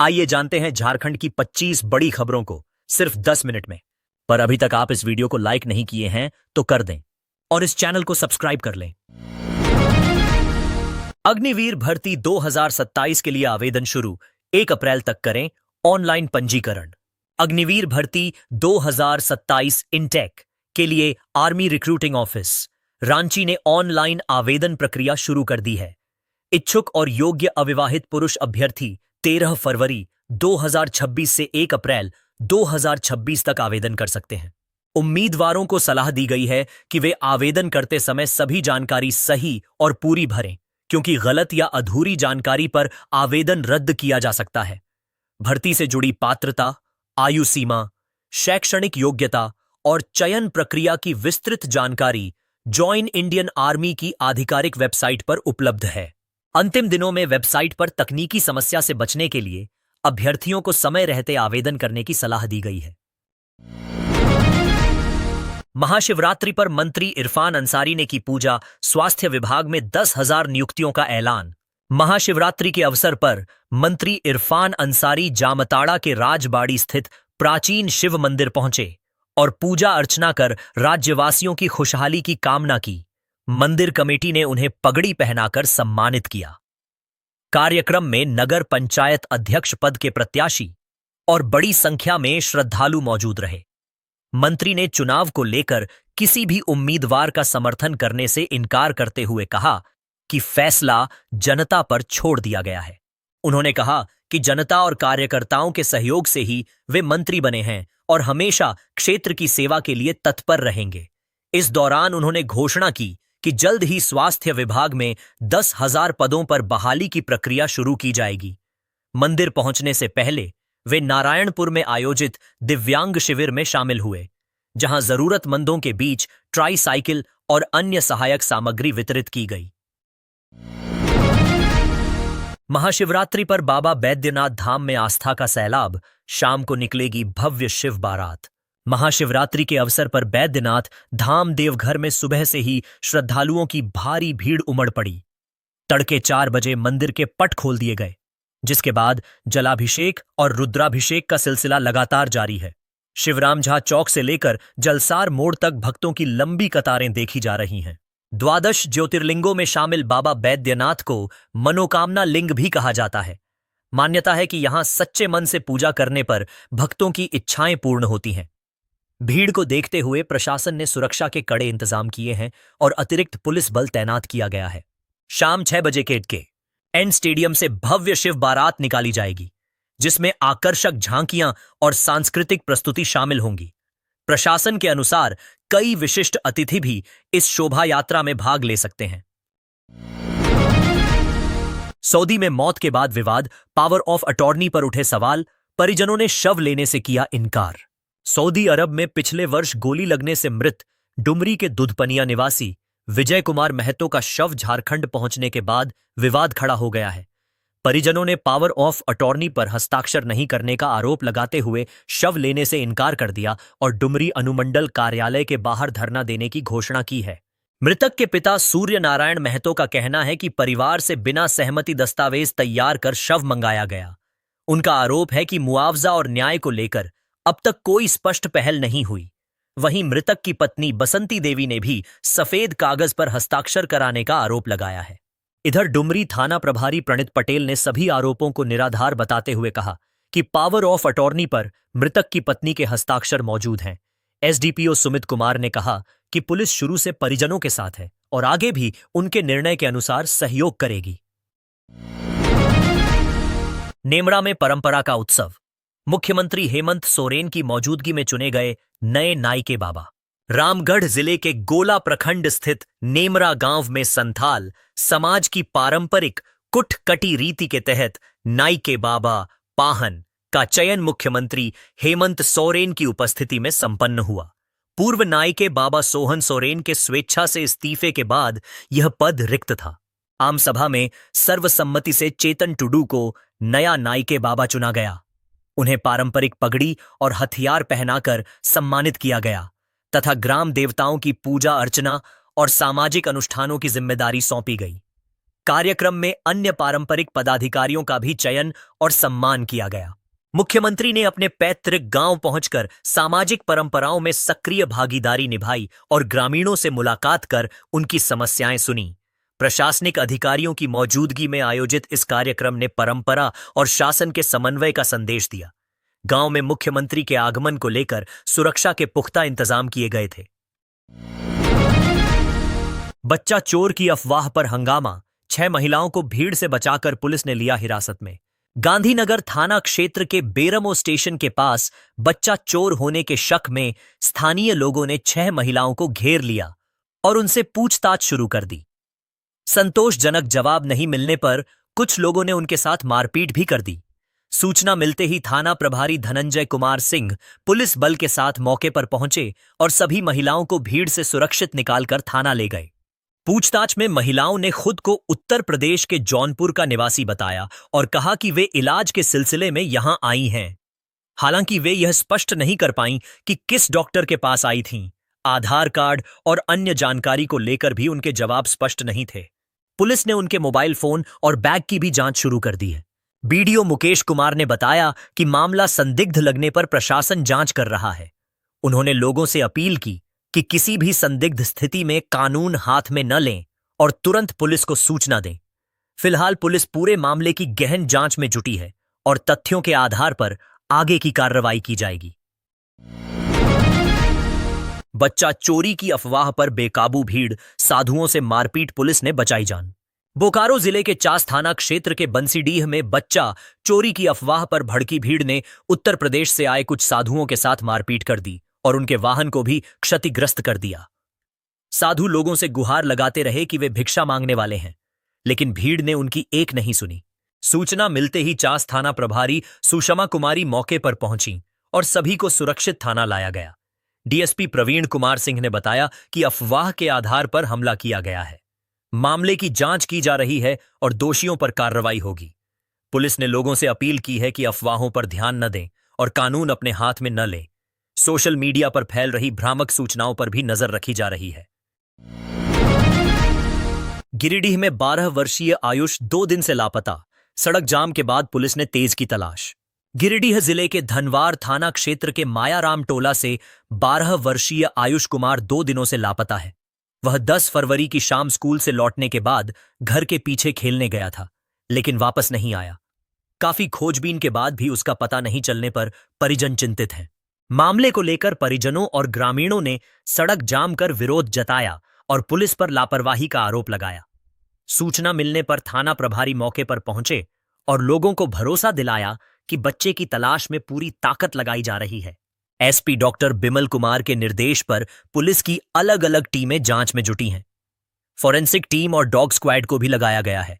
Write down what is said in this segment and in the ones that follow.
आइए जानते हैं झारखंड की 25 बड़ी खबरों को सिर्फ 10 मिनट में। पर अभी तक आप इस वीडियो को लाइक नहीं किए हैं तो कर दें और इस चैनल को सब्सक्राइब कर लें। अग्निवीर भर्ती 2027 के लिए आवेदन शुरू, 1 अप्रैल तक करें ऑनलाइन पंजीकरण। अग्निवीर भर्ती 2027 इंटेक के लिए आर्मी रिक्रूटिंग ऑफिस रांची ने ऑनलाइन आवेदन प्रक्रिया शुरू कर दी है। इच्छुक और योग्य अविवाहित पुरुष अभ्यर्थी 13 फरवरी 2026 से 1 अप्रैल 2026 तक आवेदन कर सकते हैं। उम्मीदवारों को सलाह दी गई है कि वे आवेदन करते समय सभी जानकारी सही और पूरी भरें, क्योंकि गलत या अधूरी जानकारी पर आवेदन रद्द किया जा सकता है। भर्ती से जुड़ी पात्रता, आयु सीमा, शैक्षणिक योग्यता और चयन प्रक्रिया की विस्तृत जानकारी जॉइन इंडियन आर्मी की आधिकारिक वेबसाइट पर उपलब्ध है। अंतिम दिनों में वेबसाइट पर तकनीकी समस्या से बचने के लिए अभ्यर्थियों को समय रहते आवेदन करने की सलाह दी गई है। महाशिवरात्रि पर मंत्री इरफान अंसारी ने की पूजा, स्वास्थ्य विभाग में 10,000 नियुक्तियों का ऐलान। महाशिवरात्रि के अवसर पर मंत्री इरफान अंसारी जामताड़ा के राजबाड़ी स्थित प्राचीन शिव मंदिर पहुंचे और पूजा अर्चना कर राज्यवासियों की खुशहाली की कामना की। मंदिर कमेटी ने उन्हें पगड़ी पहनाकर सम्मानित किया। कार्यक्रम में नगर पंचायत अध्यक्ष पद के प्रत्याशी और बड़ी संख्या में श्रद्धालु मौजूद रहे। मंत्री ने चुनाव को लेकर किसी भी उम्मीदवार का समर्थन करने से इनकार करते हुए कहा कि फैसला जनता पर छोड़ दिया गया है। उन्होंने कहा कि जनता और कार्यकर्ताओं के सहयोग से ही वे मंत्री बने हैं और हमेशा क्षेत्र की सेवा के लिए तत्पर रहेंगे। इस दौरान उन्होंने घोषणा की कि जल्द ही स्वास्थ्य विभाग में 10,000 पदों पर बहाली की प्रक्रिया शुरू की जाएगी। मंदिर पहुंचने से पहले वे नारायणपुर में आयोजित दिव्यांग शिविर में शामिल हुए, जहां जरूरतमंदों के बीच ट्राईसाइकिल और अन्य सहायक सामग्री वितरित की गई। महाशिवरात्रि पर बाबा बैद्यनाथ धाम में आस्था का सैलाब, शाम को निकलेगी भव्य शिव बारात। महाशिवरात्रि के अवसर पर बैद्यनाथ धाम देवघर में सुबह से ही श्रद्धालुओं की भारी भीड़ उमड़ पड़ी। तड़के 4 बजे मंदिर के पट खोल दिए गए, जिसके बाद जलाभिषेक और रुद्राभिषेक का सिलसिला लगातार जारी है। शिवरामझा चौक से लेकर जलसार मोड़ तक भक्तों की लंबी कतारें देखी जा रही हैं। 12 ज्योतिर्लिंगों में शामिल बाबा बैद्यनाथ को मनोकामना लिंग भी कहा जाता है। मान्यता है कि यहां सच्चे मन से पूजा करने पर भक्तों की इच्छाएं पूर्ण होती हैं। भीड़ को देखते हुए प्रशासन ने सुरक्षा के कड़े इंतजाम किए हैं और अतिरिक्त पुलिस बल तैनात किया गया है। शाम 6 बजे के एन स्टेडियम से भव्य शिव बारात निकाली जाएगी, जिसमें आकर्षक झांकियां और सांस्कृतिक प्रस्तुति शामिल होंगी। प्रशासन के अनुसार कई विशिष्ट अतिथि भी इस शोभा यात्रा में भाग ले सकते हैं। सऊदी में मौत के बाद विवाद, पावर ऑफ अटॉर्नी पर उठे सवाल, परिजनों ने शव लेने से किया इनकार। सऊदी अरब में पिछले वर्ष गोली लगने से मृत डुमरी के दुधपनिया निवासी विजय कुमार महतो का शव झारखंड पहुंचने के बाद विवाद खड़ा हो गया है। परिजनों ने पावर ऑफ अटॉर्नी पर हस्ताक्षर नहीं करने का आरोप लगाते हुए शव लेने से इनकार कर दिया और डुमरी अनुमंडल कार्यालय के बाहर धरना देने की घोषणा की है। मृतक के पिता सूर्य नारायण महतो का कहना है कि परिवार से बिना सहमति दस्तावेज तैयार कर शव मंगाया गया। उनका आरोप है कि मुआवजा और न्याय को लेकर अब तक कोई स्पष्ट पहल नहीं हुई। वहीं मृतक की पत्नी बसंती देवी ने भी सफेद कागज पर हस्ताक्षर कराने का आरोप लगाया है। इधर डुमरी थाना प्रभारी प्रणित पटेल ने सभी आरोपों को निराधार बताते हुए कहा कि पावर ऑफ अटॉर्नी पर मृतक की पत्नी के हस्ताक्षर मौजूद हैं। एसडीपीओ सुमित कुमार ने कहा कि पुलिस शुरू से परिजनों के साथ है और आगे भी उनके निर्णय के अनुसार सहयोग करेगी। नेमड़ा में परंपरा का उत्सव, मुख्यमंत्री हेमंत सोरेन की मौजूदगी में चुने गए नए नाइके बाबा। रामगढ़ जिले के गोला प्रखंड स्थित नेमरा गांव में संथाल समाज की पारंपरिक कुट-कटी रीति के तहत नाइके बाबा पाहन का चयन मुख्यमंत्री हेमंत सोरेन की उपस्थिति में संपन्न हुआ। पूर्व नाइके बाबा सोहन सोरेन के स्वेच्छा से इस्तीफे के बाद यह पद रिक्त था। आम सभा में सर्वसम्मति से चेतन टुडू को नया नाइके बाबा चुना गया। उन्हें पारंपरिक पगड़ी और हथियार पहनाकर सम्मानित किया गया तथा ग्राम देवताओं की पूजा अर्चना और सामाजिक अनुष्ठानों की जिम्मेदारी सौंपी गई। कार्यक्रम में अन्य पारंपरिक पदाधिकारियों का भी चयन और सम्मान किया गया। मुख्यमंत्री ने अपने पैतृक गांव पहुंचकर सामाजिक परंपराओं में सक्रिय भागीदारी निभाई और ग्रामीणों से मुलाकात कर उनकी समस्याएं सुनी। प्रशासनिक अधिकारियों की मौजूदगी में आयोजित इस कार्यक्रम ने परंपरा और शासन के समन्वय का संदेश दिया। गांव में मुख्यमंत्री के आगमन को लेकर सुरक्षा के पुख्ता इंतजाम किए गए थे। बच्चा चोर की अफवाह पर हंगामा, 6 महिलाओं को भीड़ से बचाकर पुलिस ने लिया हिरासत में। गांधीनगर थाना क्षेत्र के बेरमो स्टेशन के पास बच्चा चोर होने के शक में स्थानीय लोगों ने 6 महिलाओं को घेर लिया और उनसे पूछताछ शुरू कर दी। संतोषजनक जवाब नहीं मिलने पर कुछ लोगों ने उनके साथ मारपीट भी कर दी। सूचना मिलते ही थाना प्रभारी धनंजय कुमार सिंह पुलिस बल के साथ मौके पर पहुंचे और सभी महिलाओं को भीड़ से सुरक्षित निकालकर थाना ले गए। पूछताछ में महिलाओं ने खुद को उत्तर प्रदेश के जौनपुर का निवासी बताया और कहा कि वे इलाज के सिलसिले में यहां आई हैं। हालांकि वे यह स्पष्ट नहीं कर पाईं कि किस डॉक्टर के पास आई थीं। आधार कार्ड और अन्य जानकारी को लेकर भी उनके जवाब स्पष्ट नहीं थे। पुलिस ने उनके मोबाइल फोन और बैग की भी जांच शुरू कर दी है। बीडीओ मुकेश कुमार ने बताया कि मामला संदिग्ध लगने पर प्रशासन जांच कर रहा है। उन्होंने लोगों से अपील की कि किसी भी संदिग्ध स्थिति में कानून हाथ में न लें और तुरंत पुलिस को सूचना दें। फिलहाल पुलिस पूरे मामले की गहन जांच में जुटी है और तथ्यों के आधार पर आगे की कार्रवाई की जाएगी। बच्चा चोरी की अफवाह पर बेकाबू भीड़, साधुओं से मारपीट, पुलिस ने बचाई जान। बोकारो जिले के चास थाना क्षेत्र के बंसीडीह में बच्चा चोरी की अफवाह पर भड़की भीड़ ने उत्तर प्रदेश से आए कुछ साधुओं के साथ मारपीट कर दी और उनके वाहन को भी क्षतिग्रस्त कर दिया। साधु लोगों से गुहार लगाते रहे कि वे भिक्षा मांगने वाले हैं, लेकिन भीड़ ने उनकी एक नहीं सुनी। सूचना मिलते ही चास थाना प्रभारी सुषमा कुमारी मौके पर पहुंची और सभी को सुरक्षित थाना लाया गया। डीएसपी प्रवीण कुमार सिंह ने बताया कि अफवाह के आधार पर हमला किया गया है। मामले की जांच की जा रही है और दोषियों पर कार्रवाई होगी। पुलिस ने लोगों से अपील की है कि अफवाहों पर ध्यान न दें और कानून अपने हाथ में न लें। सोशल मीडिया पर फैल रही भ्रामक सूचनाओं पर भी नजर रखी जा रही है। गिरिडीह में 12 वर्षीय आयुष 2 दिन से लापता, सड़क जाम के बाद पुलिस ने तेज की तलाश। गिरिडीह जिले के धनवार थाना क्षेत्र के मायाराम टोला से 12 वर्षीय आयुष कुमार 2 दिनों से लापता है। वह 10 फरवरी की शाम स्कूल से लौटने के बाद घर के पीछे खेलने गया था, लेकिन वापस नहीं आया। काफी खोजबीन के बाद भी उसका पता नहीं चलने पर परिजन चिंतित हैं। मामले को लेकर परिजनों और ग्रामीणों ने सड़क जाम कर विरोध जताया और पुलिस पर लापरवाही का आरोप लगाया। सूचना मिलने पर थाना प्रभारी मौके पर पहुंचे और लोगों को भरोसा दिलाया कि बच्चे की तलाश में पूरी ताकत लगाई जा रही है। एसपी डॉक्टर बिमल कुमार के निर्देश पर पुलिस की अलग अलग टीमें जांच में जुटी हैं। फॉरेंसिक टीम और डॉग स्क्वाड को भी लगाया गया है।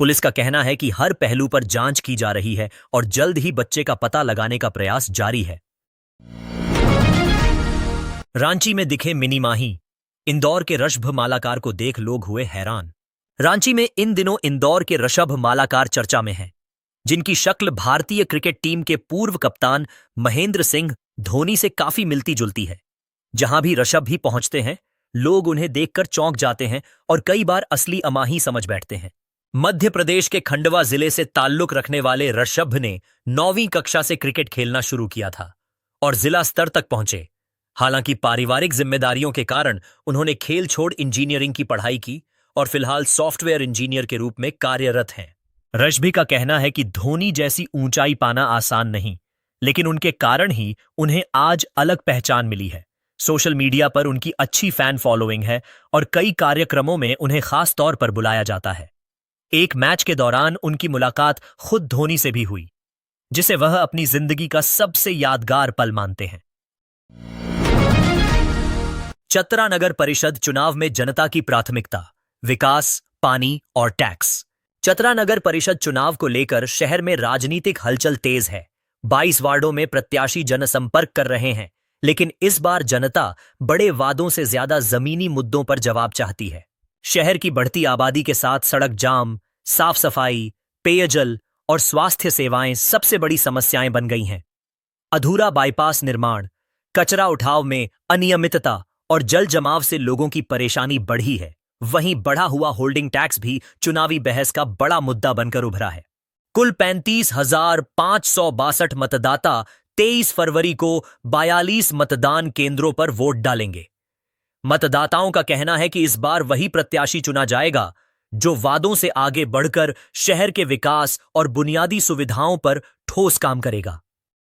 पुलिस का कहना है कि हर पहलू पर जांच की जा रही है और जल्द ही बच्चे का पता लगाने का प्रयास जारी है। रांची में दिखे मिनी माही, इंदौर के ऋषभ मालाकार को देख लोग हुए हैरान। रांची में इन दिनों इंदौर के ऋषभ मालाकार चर्चा में हैं, जिनकी शक्ल भारतीय क्रिकेट टीम के पूर्व कप्तान महेंद्र सिंह धोनी से काफी मिलती जुलती है। जहां भी ऋषभ भी पहुंचते हैं, लोग उन्हें देखकर चौंक जाते हैं और कई बार असली अमाही समझ बैठते हैं। मध्य प्रदेश के खंडवा जिले से ताल्लुक रखने वाले ऋषभ ने 9वीं कक्षा से क्रिकेट खेलना शुरू किया था और जिला स्तर तक पहुंचे। हालांकि पारिवारिक जिम्मेदारियों के कारण उन्होंने खेल छोड़ इंजीनियरिंग की पढ़ाई की और फिलहाल सॉफ्टवेयर इंजीनियर के रूप में कार्यरत हैं। ऋषभ का कहना है कि धोनी जैसी ऊंचाई पाना आसान नहीं, लेकिन उनके कारण ही उन्हें आज अलग पहचान मिली है। सोशल मीडिया पर उनकी अच्छी फैन फॉलोइंग है और कई कार्यक्रमों में उन्हें खास तौर पर बुलाया जाता है। एक मैच के दौरान उनकी मुलाकात खुद धोनी से भी हुई, जिसे वह अपनी जिंदगी का सबसे यादगार पल मानते हैं। चतरा नगर परिषद चुनाव में जनता की प्राथमिकता, विकास, पानी और टैक्स। चतरा नगर परिषद चुनाव को लेकर शहर में राजनीतिक हलचल तेज है। 22 वार्डों में प्रत्याशी जनसंपर्क कर रहे हैं, लेकिन इस बार जनता बड़े वादों से ज्यादा जमीनी मुद्दों पर जवाब चाहती है। शहर की बढ़ती आबादी के साथ सड़क जाम, साफ सफाई, पेयजल और स्वास्थ्य सेवाएं सबसे बड़ी समस्याएं बन गई हैं। अधूरा बाईपास निर्माण, कचरा उठाव में अनियमितता और जल जमाव से लोगों की परेशानी बढ़ी है। वहीं बढ़ा हुआ होल्डिंग टैक्स भी चुनावी बहस का बड़ा मुद्दा बनकर उभरा है। कुल 35,562 मतदाता 23 फरवरी को 42 मतदान केंद्रों पर वोट डालेंगे। मतदाताओं का कहना है कि इस बार वही प्रत्याशी चुना जाएगा जो वादों से आगे बढ़कर शहर के विकास और बुनियादी सुविधाओं पर ठोस काम करेगा।